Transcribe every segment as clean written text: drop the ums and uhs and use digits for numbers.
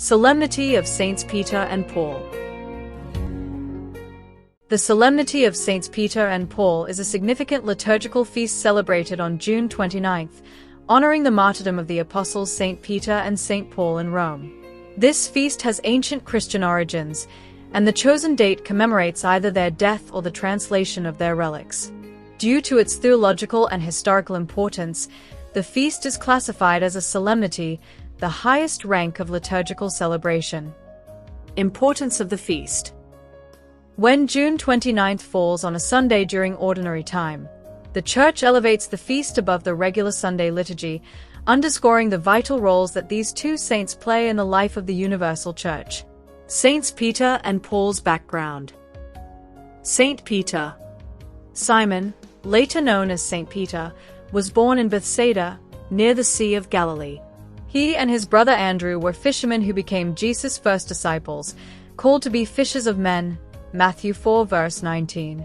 Solemnity of Saints Peter and Paul. The Solemnity of Saints Peter and Paul is a significant liturgical feast celebrated on June 29th, honoring the martyrdom of the apostles Saint Peter and Saint Paul in Rome. This feast has ancient Christian origins, and the chosen date commemorates either their death or the translation of their relics. Due to its theological and historical importance, the feast is classified as a solemnity, the highest rank of liturgical celebration. Importance of the feast. When June 29th falls on a Sunday during ordinary time, the Church elevates the feast above the regular Sunday liturgy, underscoring the vital roles that these two saints play in the life of the universal Church. Saints Peter and Paul's background. Saint Peter. Simon, later known as Saint Peter, was born in Bethsaida, near the Sea of Galilee. He and his brother Andrew were fishermen who became Jesus' first disciples, called to be fishers of men, Matthew 4 verse 19.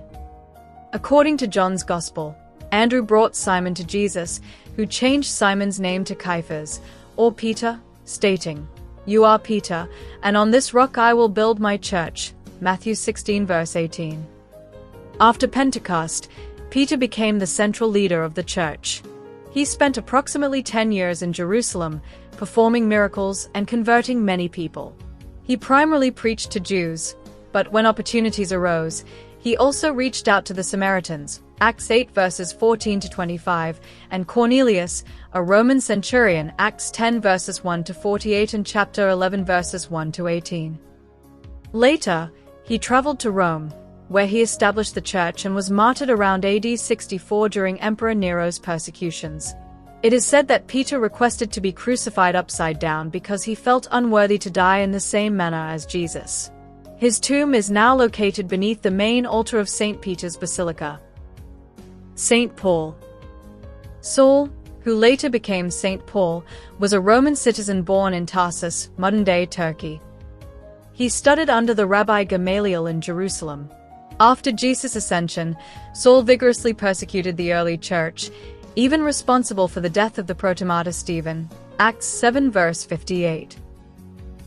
According to John's Gospel, Andrew brought Simon to Jesus, who changed Simon's name to Cephas, or Peter, stating, "You are Peter, and on this rock I will build my church," Matthew 16 verse 18. After Pentecost, Peter became the central leader of the Church. He spent approximately 10 years in Jerusalem, performing miracles and converting many people. He primarily preached to Jews, but when opportunities arose, he also reached out to the Samaritans, Acts 8 verses 14 to 25, and Cornelius, a Roman centurion, Acts 10 verses 1 to 48 and chapter 11 verses 1 to 18. Later, he traveled to Rome, where he established the Church and was martyred around AD 64 during Emperor Nero's persecutions. It is said that Peter requested to be crucified upside down because he felt unworthy to die in the same manner as Jesus. His tomb is now located beneath the main altar of St. Peter's Basilica. Saint Paul. Saul, who later became Saint Paul, was a Roman citizen born in Tarsus, modern-day Turkey. He studied under the Rabbi Gamaliel in Jerusalem. After Jesus' ascension, Saul vigorously persecuted the early church, even responsible for the death of the protomartyr Stephen, Acts 7 verse 58.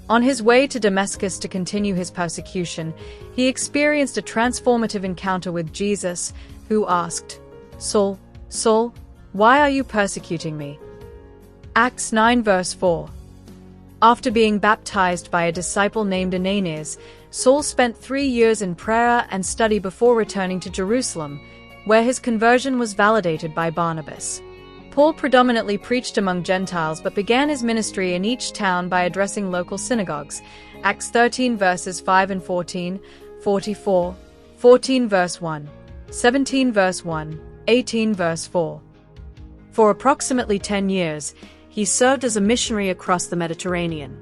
On his way to Damascus to continue his persecution, he experienced a transformative encounter with Jesus, who asked, "Saul, Saul, why are you persecuting me?" Acts 9 verse 4. After being baptized by a disciple named Ananias, Saul spent 3 years in prayer and study before returning to Jerusalem, where his conversion was validated by Barnabas. Paul predominantly preached among Gentiles but began his ministry in each town by addressing local synagogues, Acts 13 verses 5 and 14, 44, 14 verse 1, 17 verse 1, 18 verse 4. For approximately 10 years, he served as a missionary across the Mediterranean.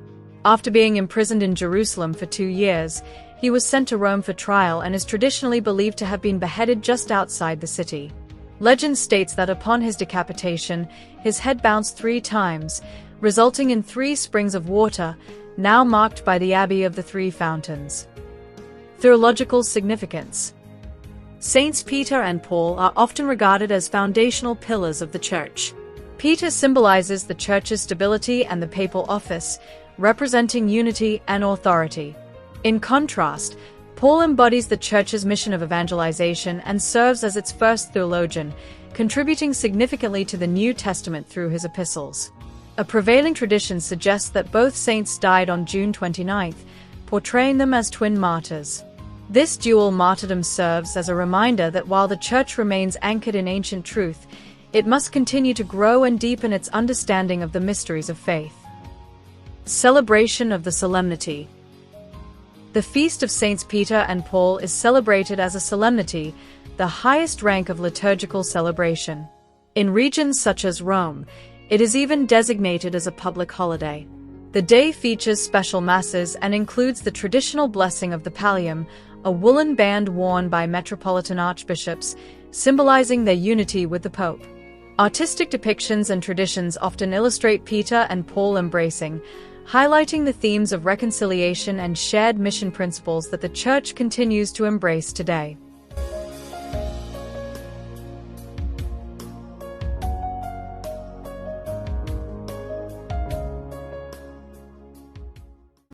After being imprisoned in Jerusalem for 2 years, he was sent to Rome for trial and is traditionally believed to have been beheaded just outside the city. Legend states that upon his decapitation, his head bounced 3 times, resulting in 3 springs of water, now marked by the Abbey of the Three Fountains. Theological significance. Saints Peter and Paul are often regarded as foundational pillars of the Church. Peter symbolizes the Church's stability and the papal office, representing unity and authority. In contrast, Paul embodies the Church's mission of evangelization and serves as its first theologian, contributing significantly to the New Testament through his epistles. A prevailing tradition suggests that both saints died on June 29th, portraying them as twin martyrs. This dual martyrdom serves as a reminder that while the Church remains anchored in ancient truth, it must continue to grow and deepen its understanding of the mysteries of faith. Celebration of the Solemnity. The Feast of Saints Peter and Paul is celebrated as a solemnity, the highest rank of liturgical celebration. In regions such as Rome, it is even designated as a public holiday. The day features special masses and includes the traditional blessing of the pallium, a woolen band worn by metropolitan archbishops, symbolizing their unity with the Pope. Artistic depictions and traditions often illustrate Peter and Paul embracing, highlighting the themes of reconciliation and shared mission principles that the Church continues to embrace today.